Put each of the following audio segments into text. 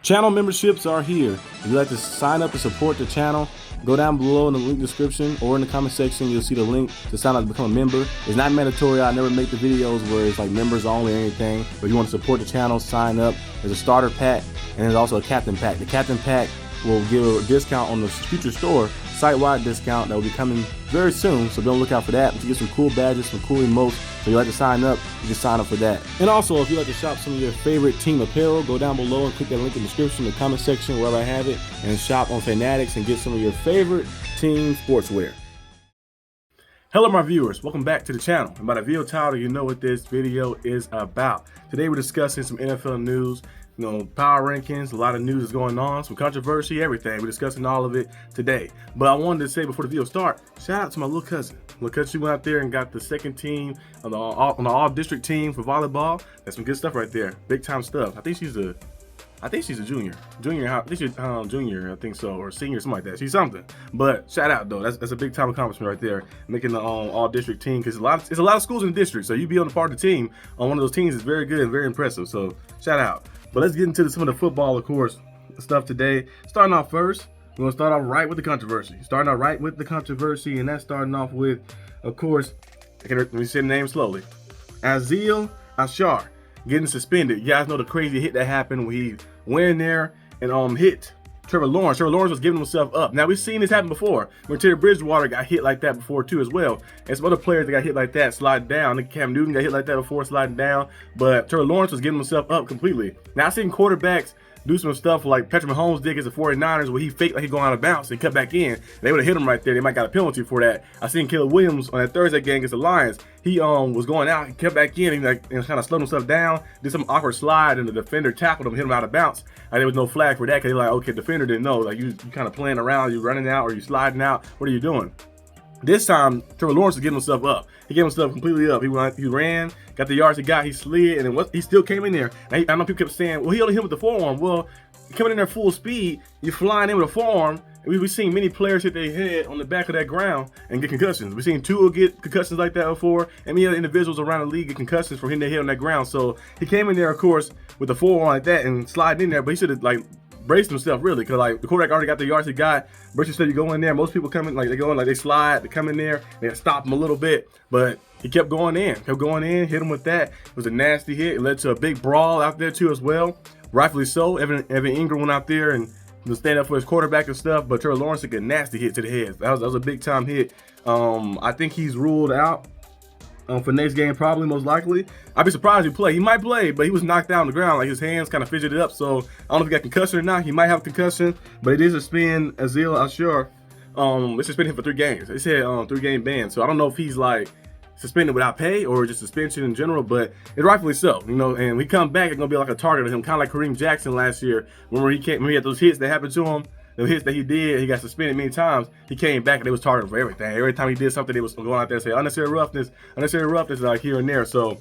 Channel memberships are here. If you'd like to sign up to support the channel, go down below in the link description or in the comment section. You'll see the link to sign up to become a member. It's not mandatory. I never make the videos where it's like members only or anything. But if you want to support the channel, sign up. There's a starter pack and there's also a captain pack. The captain pack will give a discount on the future store, site-wide discount that will be coming very soon. So be on the lookout for that. To get some cool badges, some cool emotes. So you like to sign up, you can sign up for that. And also, if you like to shop some of your favorite team apparel, go down below and click that link in the description, the comment section, wherever I have it, and shop on Fanatics and get some of your favorite team sportswear. Hello my viewers, welcome back to the channel. And by the video title, you know what this video is about. Today we're discussing some NFL news, power rankings, a lot of news is going on, some controversy, everything. We're discussing all of it today. But I wanted to say before the video start, shout out to my little cousin. She went out there and got the second team on the all-district team for volleyball. That's some good stuff right there, big time stuff. I think she's a junior. I think she's junior, I think so, or senior, something like that. She's something. But shout out though, that's a big time accomplishment right there, making the all-district team. Because it's a lot of schools in the district, so you be on the part of the team on one of those teams is very good and very impressive. So shout out. But let's get into some of the football, of course, stuff today. Starting off first, we're gonna start off right with the controversy. And that's starting off with, of course, let me say the name slowly. Azeez Al-Shaair getting suspended. You guys know the crazy hit that happened when he went in there and hit Trevor Lawrence. Trevor Lawrence was giving himself up. Now we've seen this happen before. When Teddy Bridgewater got hit like that before too as well. And some other players that got hit like that sliding down. Like Cam Newton got hit like that before sliding down. But Trevor Lawrence was giving himself up completely. Now I've seen quarterbacks do some stuff like Patrick Mahomes did against the 49ers where he faked like he going out of bounds and cut back in. They would have hit him right there. They might got a penalty for that. I seen Caleb Williams on that Thursday game against the Lions. He was going out, he cut back in, and kind of slowed himself down, did some awkward slide, and the defender tackled him, hit him out of bounds. And there was no flag for that because they're like, okay, defender didn't know. Like you kind of playing around, you running out or you sliding out. What are you doing? This time, Trevor Lawrence was giving himself up. He gave himself completely up. He ran, got the yards he got, he slid, and then he still came in there. And I know people kept saying, well, he only hit with the forearm. Well, coming in there full speed, you're flying in with a forearm. We've seen many players hit their head on the back of that ground and get concussions. We've seen Tua get concussions like that before, and many other individuals around the league get concussions from hitting their head on that ground. So he came in there, of course, with the forearm like that and sliding in there, but he should have braced himself really, because the quarterback already got the yards he got. Brace yourself, you go in there. Most people come in they slide, they come in there, they stop him a little bit, but he kept going in, hit him with that. It was a nasty hit. It led to a big brawl out there too as well. Rightfully so. Evan Ingram went out there and stand up for his quarterback and stuff, but Trevor Lawrence took a nasty hit to the head. That was a big time hit. I think he's ruled out for next game, probably, most likely. I'd be surprised if he play. He might play, but he was knocked down on the ground, like his hands kind of fidgeted up. So I don't know if he got concussion or not. He might have a concussion, but it is a suspend Azeez Al-Shaair. They suspended him for 3 games. They said 3-game ban. So I don't know if he's suspended without pay or just suspension in general, but it's rightfully so, and when he come back, it's gonna be like a target of him, kind of like Kareem Jackson last year. When he had those hits that happened to him, the hits that he did, he got suspended many times. He came back and they was targeted for everything. Every time he did something, they was going out there and say unnecessary roughness, like here and there. So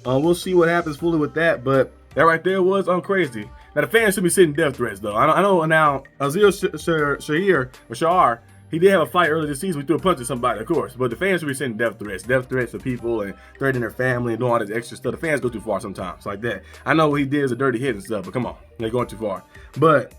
we'll see what happens fully with that, but that right there was crazy. Now the fans should be sending death threats though. I know now Azeez Al-Shaair, he did have a fight earlier this season. We threw a punch at somebody, of course. But the fans should be sending death threats to people and threatening their family and doing all this extra stuff. The fans go too far sometimes, like that. I know what he did is a dirty hit and stuff, but come on, they're going too far. But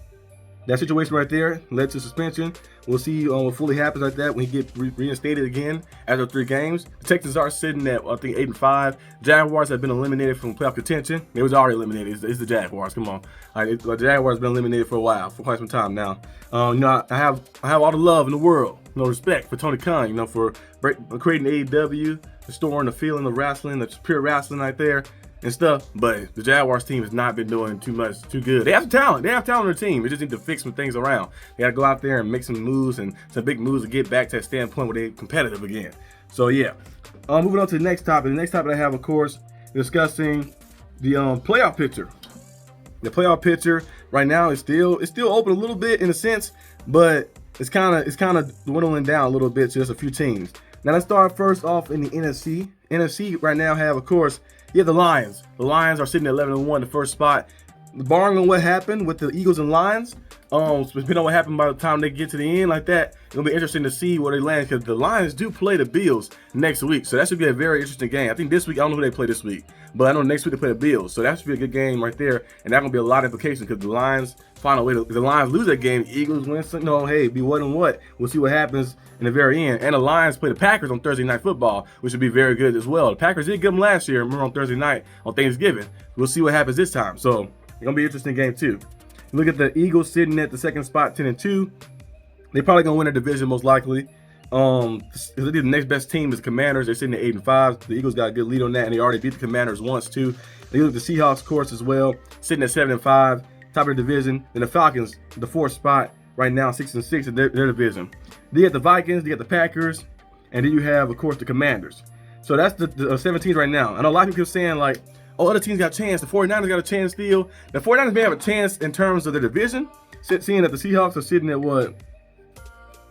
that situation right there led to suspension. We'll see what fully happens like that when he gets reinstated again after 3 games. The Texans are sitting at, I think, 8-5. Jaguars have been eliminated from playoff contention. They was already eliminated. It's the Jaguars. Come on. The Jaguars have been eliminated for a while, for quite some time now. I have all the love in the world, respect for Tony Khan, for creating AEW, restoring the feeling of wrestling, the pure wrestling right there and stuff. But the Jaguars team has not been doing too good. They have talent. They have talent on their team. They just need to fix some things around. They got to go out there and make some moves and some big moves to get back to that standpoint where they're competitive again. So yeah, moving on to the next topic. The next topic I have, of course, discussing the playoff picture. The playoff picture right now is still open a little bit in a sense, but it's kind of dwindling down a little bit to just a few teams. Now let's start first off in the NFC. NFC right now have, of course, you have the Lions. The Lions are sitting at 11-1, the first spot. Barring on what happened with the Eagles and Lions, Depending on what happened by the time they get to the end like that, it'll be interesting to see where they land, because the Lions do play the Bills next week. So that should be a very interesting game. I think this week, I don't know who they play this week, but I know next week they play the Bills. So that should be a good game right there. And that's going to be a lot of implications, because the Lions find a way to, if the Lions lose that game, Eagles win, so, hey, be what and what. We'll see what happens in the very end. And the Lions play the Packers on Thursday Night Football, which would be very good as well. The Packers did get them last year, remember, on Thursday night on Thanksgiving. We'll see what happens this time. So it's going to be an interesting game too. Look at the Eagles sitting at the second spot, 10-2. They're probably gonna win their division most likely. The next best team is the Commanders. They're sitting at 8-5. The Eagles got a good lead on that, and they already beat the Commanders once too. They look at the Seahawks, of course, as well, sitting at 7-5, top of the division. Then the Falcons, the fourth spot right now, 6-6 in their division. Then you got the Vikings, you got the Packers, and then you have, of course, the Commanders. So that's the 17 right now. I know a lot of people are saying like, oh, other teams got a chance. The 49ers got a chance still. The 49ers may have a chance in terms of the division, seeing that the Seahawks are sitting at what?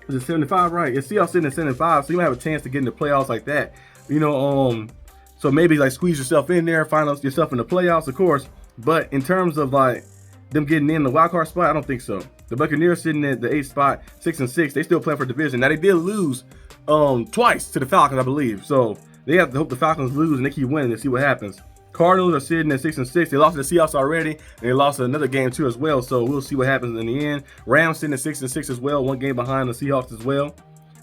Is it 75, right? Yeah, Seahawks sitting at 75, so you might have a chance to get in the playoffs like that. So maybe like squeeze yourself in there, find yourself in the playoffs, of course. But in terms of like them getting in the wild card spot, I don't think so. The Buccaneers sitting at the 8th spot, 6-6. They still playing for division. Now they did lose twice to the Falcons, I believe. So they have to hope the Falcons lose and they keep winning and see what happens. Cardinals are sitting at 6-6. They lost to the Seahawks already, and they lost another game too as well. So we'll see what happens in the end. Rams sitting at 6-6 as well, one game behind the Seahawks as well.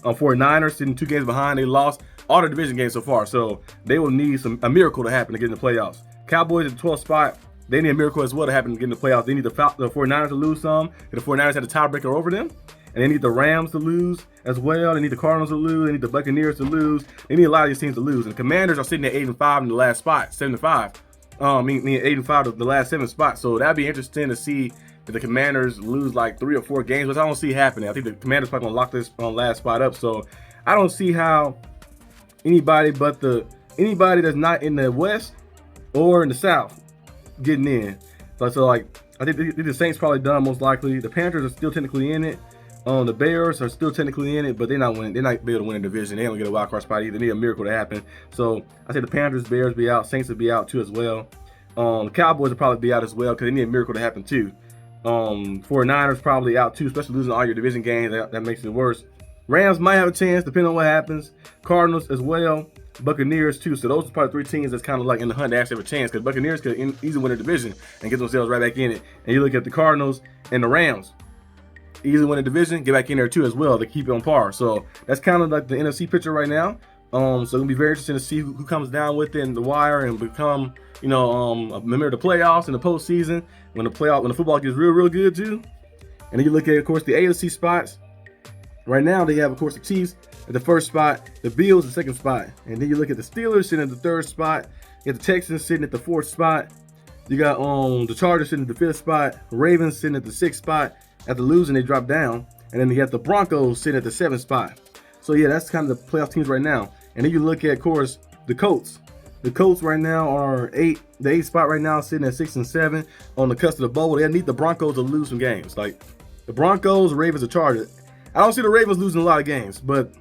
49ers sitting 2 games behind. They lost all the division games so far, so they will need a miracle to happen to get in the playoffs. Cowboys at the 12th spot. They need a miracle as well to happen to get in the playoffs. They need the 49ers to lose some. The 49ers had a tiebreaker over them. And they need the Rams to lose as well. They need the Cardinals to lose. They need the Buccaneers to lose. They need a lot of these teams to lose. And the Commanders are sitting at 8-5 in the last spot, 7-5. Meaning 8-5 of the last 7 spots. So that'd be interesting to see if the Commanders lose like 3 or 4 games, which I don't see happening. I think the Commanders probably gonna lock this last spot up. So I don't see how anybody that's not in the West or in the South getting in. So like I think the Saints probably done most likely. The Panthers are still technically in it. The Bears are still technically in it, but they're not winning. They're not able to win a division. They don't get a wild card spot either. They need a miracle to happen. So I say the Panthers, Bears be out. Saints will be out too as well. The Cowboys will probably be out as well because they need a miracle to happen too. 49ers probably out too, especially losing all your division games. That makes it worse. Rams might have a chance depending on what happens. Cardinals as well. Buccaneers too. So those are probably 3 teams that's kind of like in the hunt to actually have a chance, because Buccaneers could easily win a division and get themselves right back in it. And you look at the Cardinals and the Rams. Easily win a division, get back in there too as well to keep it on par. So that's kind of like the NFC picture right now. So it'll be very interesting to see who comes down within the wire and become, a member of the playoffs and the postseason when the football gets real good too. And then you look at, of course, the AFC spots. Right now they have, of course, the Chiefs at the 1st spot, the Bills the 2nd spot, and then you look at the Steelers sitting at the 3rd spot. You got the Texans sitting at the 4th spot. You got the Chargers sitting at the 5th spot, Ravens sitting at the 6th spot. After losing, they drop down. And then you got the Broncos sitting at the 7th spot. So, yeah, that's kind of the playoff teams right now. And then you look at, of course, the Colts. The Colts right now are the 8th spot right now, sitting at 6-7 on the cusp of the bowl. They need the Broncos to lose some games. Like the Broncos, Ravens, the Chargers. I don't see the Ravens losing a lot of games, but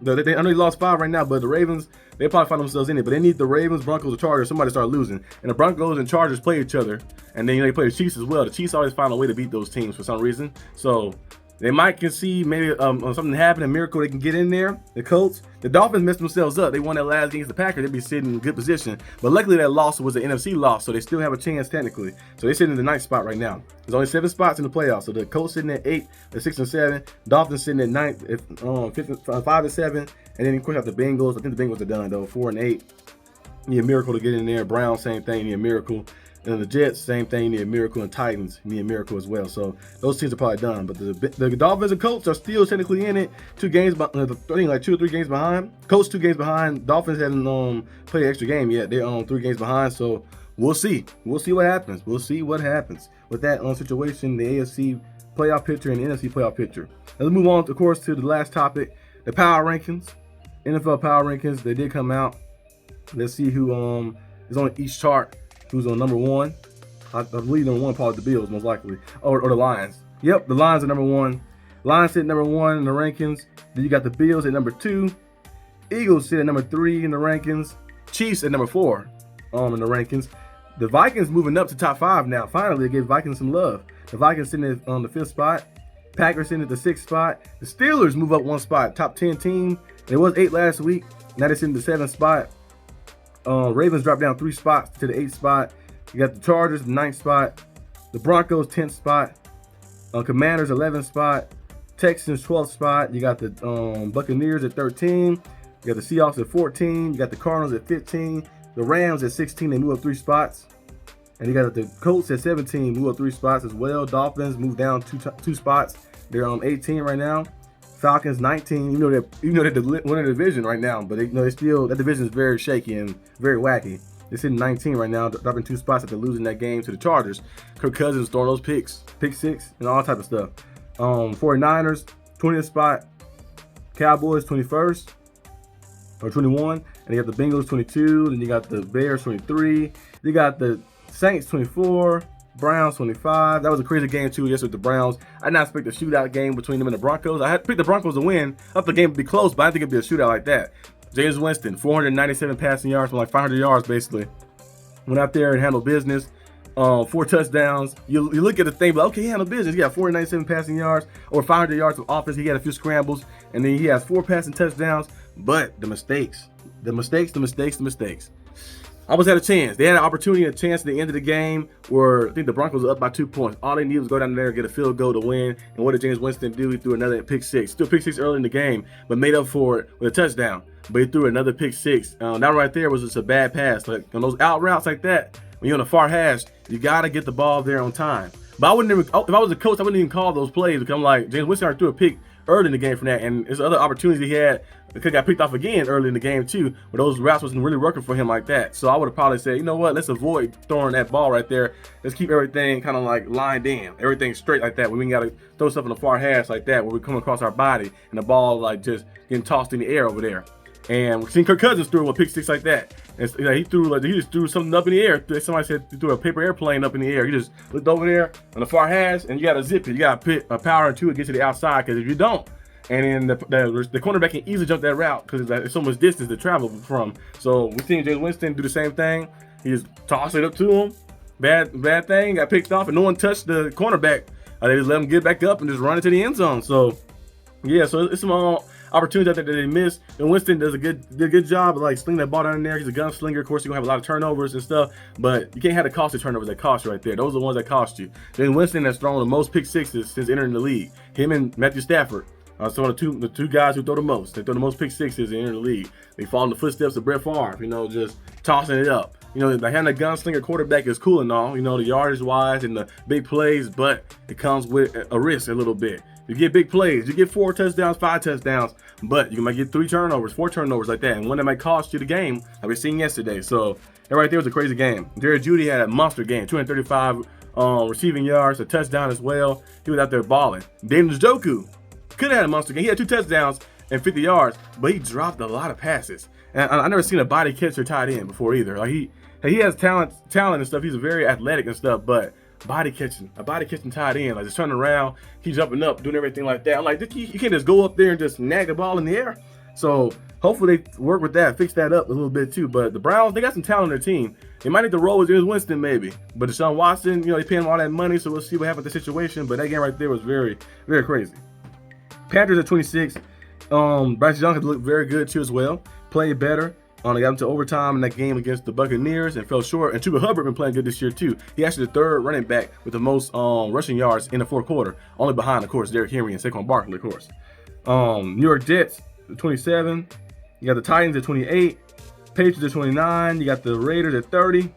I know they lost 5 right now, but the Ravens, they probably find themselves in it. But they need the Ravens, Broncos, the Chargers, somebody to start losing. And the Broncos and Chargers play each other. And then they play the Chiefs as well. The Chiefs always find a way to beat those teams for some reason. So they might can see maybe something happen, a miracle they can get in there. The Colts, the Dolphins messed themselves up. They won that last game against the Packers. They'd be sitting in good position. But luckily that loss was an NFC loss, so they still have a chance technically. So they're sitting in the 9th spot right now. There's only 7 spots in the playoffs. So the Colts sitting at 8, at 6-7. Dolphins sitting at 9th, at 5-7. And then of course have the Bengals. I think the Bengals are done though, 4-8. Need a miracle to get in there. Browns, same thing, need a miracle. And the Jets, same thing, need a miracle. And Titans need a miracle as well. So those teams are probably done. But the Dolphins and Colts are still technically in it. 2 games, I think like 2 or 3 games behind. Colts 2 games behind. Dolphins haven't played an extra game yet. They're 3 games behind. So we'll see. We'll see what happens. We'll see what happens with that situation, the AFC playoff picture and the NFC playoff picture. Let's move on, of course, to the last topic, the power rankings. NFL power rankings. They did come out. Let's see who is on each chart. Who's on number 1? I believe number 1 probably the Bills, most likely. Or the Lions. Yep, the Lions are number 1. Lions sit number 1 in the rankings. Then you got the Bills at number 2. Eagles sit at number 3 in the rankings. Chiefs at number 4 in the rankings. The Vikings moving up to top 5 now. Finally, they gave Vikings some love. The Vikings sitting on the 5th spot. Packers sitting at the 6th spot. The Steelers move up 1 spot, top 10 team. It was 8 last week. Now they're sitting in the 7th spot. Ravens dropped down 3 spots to the 8th spot. You got the Chargers, the 9th spot. The Broncos, 10th spot. Commanders, 11th spot. Texans, 12th spot. You got the Buccaneers at 13. You got the Seahawks at 14. You got the Cardinals at 15. The Rams at 16. They move up 3 spots. And you got the Colts at 17. Move up 3 spots as well. Dolphins move down 2 spots. They're 18 right now. Falcons 19. You know they're winning the division right now, but they still, that division is very shaky and very wacky. They're sitting 19 right now, dropping 2 spots after losing that game to the Chargers. Kirk Cousins throwing those picks, pick 6, and all type of stuff. 49ers 20th spot. Cowboys 21st or 21, and you got the Bengals 22. Then you got the Bears 23. You got the Saints 24. Browns 25. That was a crazy game too, yes, with the Browns. I did not expect a shootout game between them and the Broncos. I had picked the Broncos to win. I thought the game would be close, but I didn't think it'd be a shootout like that. James Winston, 497 passing yards from like 500 yards basically. Went out there and handled business. 4 touchdowns. You look at the thing, but okay, he handled business. He got 497 passing yards or 500 yards of offense. He had a few scrambles, and then he has 4 passing touchdowns. But the mistakes. Almost had a chance. They had an opportunity, a chance at the end of the game where I think the Broncos were up by 2 points. All they needed was go down there and get a field goal to win. And what did James Winston do? He threw another pick 6. Still pick 6 early in the game, but made up for it with a touchdown. But he threw another pick 6. That right there was just a bad pass. Like on those out routes like that, when you're on the far hash, you gotta get the ball there on time. But I wouldn't even, if I was a coach, I wouldn't even call those plays because I'm like, James Winston already threw a pick early in the game from that, and there's other opportunities he had. It could got picked off again early in the game too, but those routes wasn't really working for him like that. So I would have probably said, you know what, let's avoid throwing that ball right there. Let's keep everything kind of like lined in, everything straight like that. We got to throw stuff in the far hash like that, where we come across our body and the ball like just getting tossed in the air over there. And we've seen Kirk Cousins threw a pick 6 like that. And he just threw something up in the air. Somebody said he threw a paper airplane up in the air. He just looked over there on the far hash, and you got to zip it. You got to put a power into it, get to the outside, because if you don't, and then the cornerback can easily jump that route because there's so much distance to travel from. So we've seen James Winston do the same thing. He just tossed it up to him. Bad thing. Got picked off, and no one touched the cornerback. They just let him get back up and just run into the end zone. So yeah, so it's some opportunities out there that they missed. And Winston did a good job of like slinging that ball down in there. He's a gunslinger. Of course, you're gonna have a lot of turnovers and stuff, but you can't have the costly turnovers that cost you right there. Those are the ones that cost you. Then Winston has thrown the most pick 6s since entering the league. Him and Matthew Stafford. So the two guys who throw the most. They throw the most pick 6s and enter the league. They follow in the footsteps of Brett Favre, just tossing it up. Like having a gunslinger quarterback is cool and all, the yardage wise and the big plays, but it comes with a risk a little bit. You get big plays, you get 4 touchdowns, 5 touchdowns, but you might get 3 turnovers, 4 turnovers like that, and one that might cost you the game, like we seen yesterday. So that right there was a crazy game. Jerry Jeudy had a monster game, 235 receiving yards, a touchdown as well. He was out there balling. David Njoku could have had a monster game. He had 2 touchdowns and 50 yards, but he dropped a lot of passes. And I never seen a body catcher tight end before either. Like he has talent and stuff. He's very athletic and stuff, but a body catching tight end, like just turning around, he's jumping up, doing everything like that. I'm like, you can't just go up there and just nag the ball in the air. So hopefully they work with that, fix that up a little bit too. But the Browns, they got some talent on their team. They might need to roll with James Winston maybe. But Deshaun Watson, they pay him all that money, so we'll see what happens with the situation. But that game right there was very, very crazy. Panthers at 26. Bryce Young has looked very good too as well. Played better. They got into overtime in that game against the Buccaneers and fell short. And Chuba Hubbard been playing good this year too. He actually the 3rd running back with the most rushing yards in the 4th quarter. Only behind, of course, Derrick Henry and Saquon Barkley, of course. New York Jets at 27. You got the Titans at 28. Patriots at 29. You got the Raiders at 30.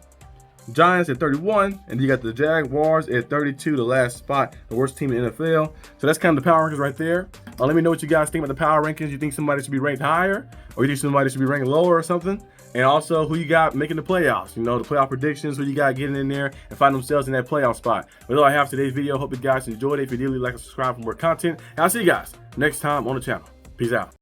Giants at 31, and you got the Jaguars at 32, the last spot, the worst team in the NFL. So that's kind of the power rankings right there. Let me know what you guys think about the power rankings. You think somebody should be ranked higher, or you think somebody should be ranked lower or something? And also who you got making the playoffs, the playoff predictions, who you got getting in there and find themselves in that playoff spot. That's all I have for today's video. Hope you guys enjoyed it. If you did, like and subscribe for more content. And I'll see you guys next time on the channel. Peace out.